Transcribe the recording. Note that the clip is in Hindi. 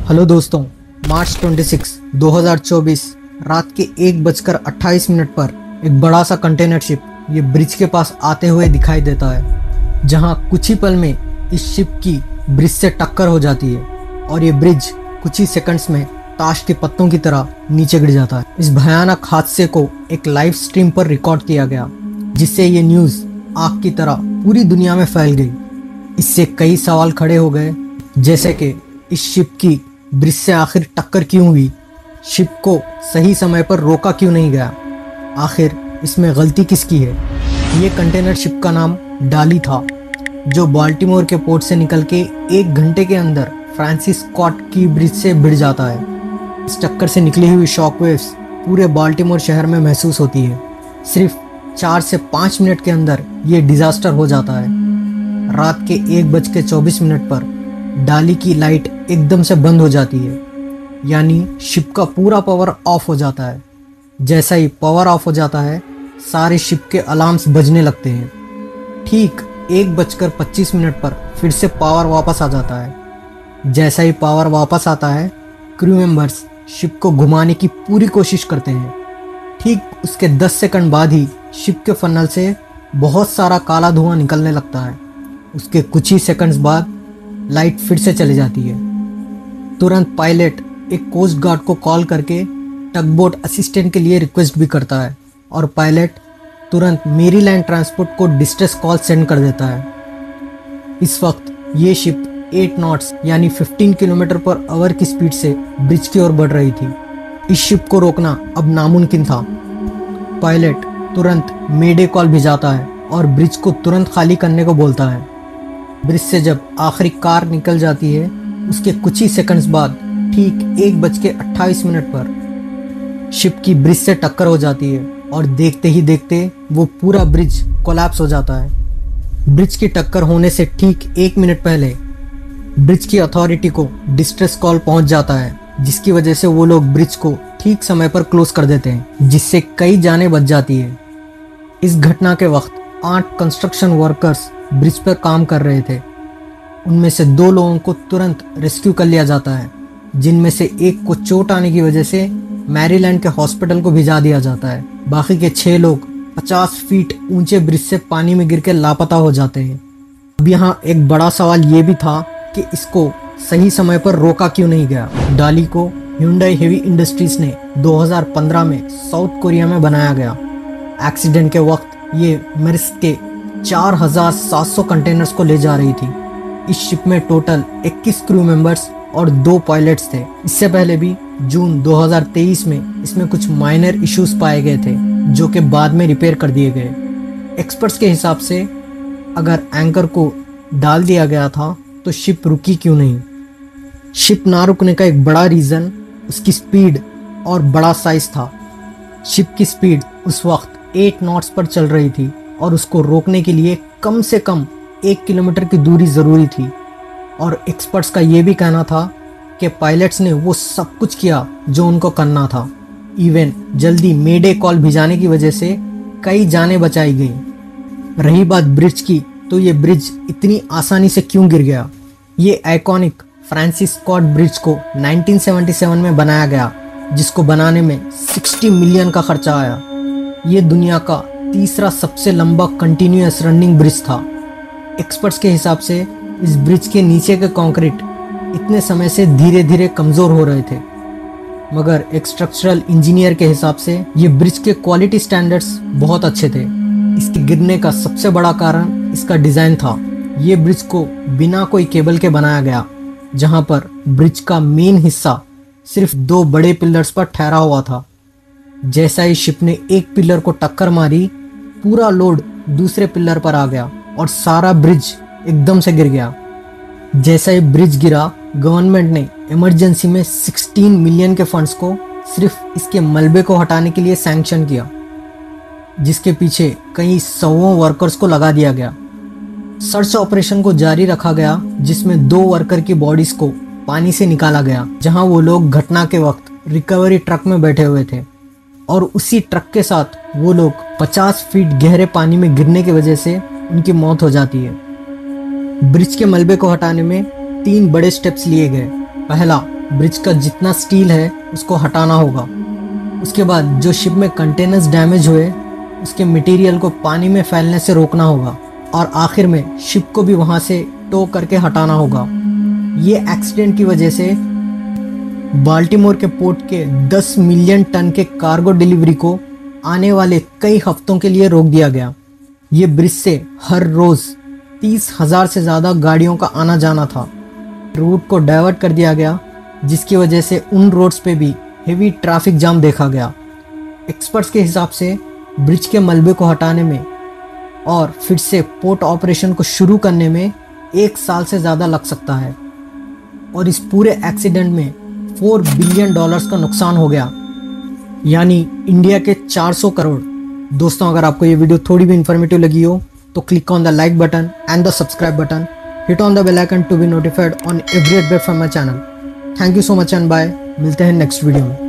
हेलो दोस्तों, मार्च 26, 2024 रात के 1:28 पर एक बड़ा सा कंटेनर शिप ये ब्रिज के पास आते हुए दिखाई देता है, जहां कुछ ही पल में इस शिप की ब्रिज से टक्कर हो जाती है और ये ब्रिज कुछ ही सेकंड्स में ताश के पत्तों की तरह नीचे गिर जाता है। इस भयानक हादसे को एक लाइव स्ट्रीम पर रिकॉर्ड किया गया, जिससे ये न्यूज़ आग की तरह पूरी दुनिया में फैल गई। इससे कई सवाल खड़े हो गए, जैसे कि इस शिप की ब्रिज से आखिर टक्कर क्यों हुई, शिप को सही समय पर रोका क्यों नहीं गया, आखिर इसमें गलती किसकी है। ये कंटेनर शिप का नाम डाली था, जो बाल्टीमोर के पोर्ट से निकल के 1 घंटे के अंदर फ्रांसिस स्कॉट की ब्रिज से भिड़ जाता है। इस टक्कर से निकली हुई शॉकवेव्स पूरे बाल्टीमोर शहर में महसूस होती है। सिर्फ 4 से 5 मिनट के अंदर ये डिजास्टर हो जाता है। रात के 1:24 पर डाली की लाइट एकदम से बंद हो जाती है, यानी शिप का पूरा पावर ऑफ हो जाता है। जैसा ही पावर ऑफ हो जाता है, सारे शिप के अलार्म्स बजने लगते हैं। ठीक 1:25 पर फिर से पावर वापस आ जाता है। जैसा ही पावर वापस आता है, क्रू मेंबर्स शिप को घुमाने की पूरी कोशिश करते हैं। ठीक उसके 10 सेकंड बाद ही शिप के फनल से बहुत सारा काला धुआं निकलने लगता है। उसके कुछ ही सेकंड्स बाद लाइट फिर से चली जाती है। तुरंत पायलट एक कोस्ट गार्ड को कॉल करके टगबोट असिस्टेंट के लिए रिक्वेस्ट भी करता है और पायलट तुरंत मेरीलैंड ट्रांसपोर्ट को डिस्ट्रेस कॉल सेंड कर देता है। इस वक्त ये शिप 8 नॉट्स यानी 15 किलोमीटर पर आवर की स्पीड से ब्रिज की ओर बढ़ रही थी। इस शिप को रोकना अब नामुमकिन था। पायलट तुरंत मेडे कॉल भिजाता है और ब्रिज को तुरंत खाली करने को बोलता है। ब्रिज से जब आखिरी कार निकल जाती है, उसके कुछ ही सेकंड्स बाद ठीक 1:28 पर शिप की ब्रिज से टक्कर हो जाती है और देखते ही देखते वो पूरा ब्रिज कोलैप्स हो जाता है। ब्रिज की टक्कर होने से ठीक 1 मिनट पहले ब्रिज की अथॉरिटी को डिस्ट्रेस कॉल पहुंच जाता है, जिसकी वजह से वो लोग ब्रिज को ठीक समय पर क्लोज कर देते हैं, जिससे कई जानें बच जाती है। इस घटना के वक्त 8 कंस्ट्रक्शन वर्कर्स ब्रिज पर काम कर रहे थे। उनमें से 2 लोगों को तुरंत रेस्क्यू कर लिया जाता है, जिनमें से एक को चोट आने की वजह से मैरीलैंड के हॉस्पिटल को भिजा दिया जाता है। बाकी के 6 लोग 50 फीट ऊंचे ब्रिज से पानी में गिर के लापता हो जाते हैं। अब यहाँ एक बड़ा सवाल ये भी था कि इसको सही समय पर रोका क्यों नहीं गया। डाली को ह्यूंडई हेवी इंडस्ट्रीज ने 2015 में साउथ कोरिया में बनाया गया। एक्सीडेंट के वक्त ये मेर्स्क के 4700 कंटेनर्स को ले जा रही थी। इस शिप में टोटल 21 क्रू मेंबर्स और 2 पायलट्स थे। इससे पहले भी जून 2023 में इसमें कुछ माइनर इश्यूज पाए गए थे, जो कि बाद में रिपेयर कर दिए गए। एक्सपर्ट्स के हिसाब से अगर एंकर को डाल दिया गया था तो शिप रुकी क्यों नहीं। शिप ना रुकने का एक बड़ा रीज़न उसकी स्पीड और बड़ा साइज था। शिप की स्पीड उस वक्त 8 नॉट्स पर चल रही थी और उसको रोकने के लिए कम से कम 1 किलोमीटर की दूरी ज़रूरी थी। और एक्सपर्ट्स का ये भी कहना था कि पायलट्स ने वो सब कुछ किया जो उनको करना था। इवन जल्दी मेडे कॉल भिजाने की वजह से कई जानें बचाई गई। रही बात ब्रिज की, तो ये ब्रिज इतनी आसानी से क्यों गिर गया। ये आइकॉनिक फ्रांसिस स्कॉट ब्रिज को 1977 में बनाया गया, जिसको बनाने में 60 मिलियन का खर्चा आया। ये दुनिया का तीसरा सबसे लंबा कंटिन्यूअस रनिंग ब्रिज था। एक्सपर्ट्स के हिसाब से इस ब्रिज के नीचे के कंक्रीट इतने समय से धीरे धीरे कमज़ोर हो रहे थे, मगर एक स्ट्रक्चरल इंजीनियर के हिसाब से ये ब्रिज के क्वालिटी स्टैंडर्ड्स बहुत अच्छे थे। इसके गिरने का सबसे बड़ा कारण इसका डिज़ाइन था। ये ब्रिज को बिना कोई केबल के बनाया गया, जहाँ पर ब्रिज का मेन हिस्सा सिर्फ 2 बड़े पिलर्स पर ठहरा हुआ था। जैसा ही शिप ने एक पिलर को टक्कर मारी, पूरा लोड दूसरे पिलर पर आ गया और सारा ब्रिज एकदम से गिर गया। जैसा ही ब्रिज गिरा, गवर्नमेंट ने इमरजेंसी में 16 मिलियन के फंड्स को सिर्फ इसके मलबे को हटाने के लिए सैंक्शन किया, जिसके पीछे कई 100 वर्कर्स को लगा दिया गया। सर्च ऑपरेशन को जारी रखा गया, जिसमें 2 वर्कर की बॉडीज को पानी से निकाला गया, जहां वो लोग घटना के वक्त रिकवरी ट्रक में बैठे हुए थे और उसी ट्रक के साथ वो लोग 50 फीट गहरे पानी में गिरने की वजह से उनकी मौत हो जाती है। ब्रिज के मलबे को हटाने में 3 बड़े स्टेप्स लिए गए। पहला, ब्रिज का जितना स्टील है उसको हटाना होगा। उसके बाद जो शिप में कंटेनर्स डैमेज हुए उसके मटेरियल को पानी में फैलने से रोकना होगा और आखिर में शिप को भी वहां से टो करके हटाना होगा। ये एक्सीडेंट की वजह से बाल्टीमोर के पोर्ट के 10 मिलियन टन के कार्गो डिलीवरी को आने वाले कई हफ्तों के लिए रोक दिया गया। ये ब्रिज से हर रोज 30,000 से ज़्यादा गाड़ियों का आना जाना था। रूट को डाइवर्ट कर दिया गया, जिसकी वजह से उन रोड्स पे भी हेवी ट्रैफिक जाम देखा गया। एक्सपर्ट्स के हिसाब से ब्रिज के मलबे को हटाने में और फिर से पोर्ट ऑपरेशन को शुरू करने में 1 साल से ज़्यादा लग सकता है। और इस पूरे एक्सीडेंट में $4 बिलियन का नुकसान हो गया, यानी इंडिया के 400 करोड़। दोस्तों, अगर आपको ये वीडियो थोड़ी भी इंफॉर्मेटिव लगी हो तो click on the like button and the subscribe button, hit on the bell icon to be notified on every update from my channel. Thank you so much and bye. मिलते हैं नेक्स्ट वीडियो में।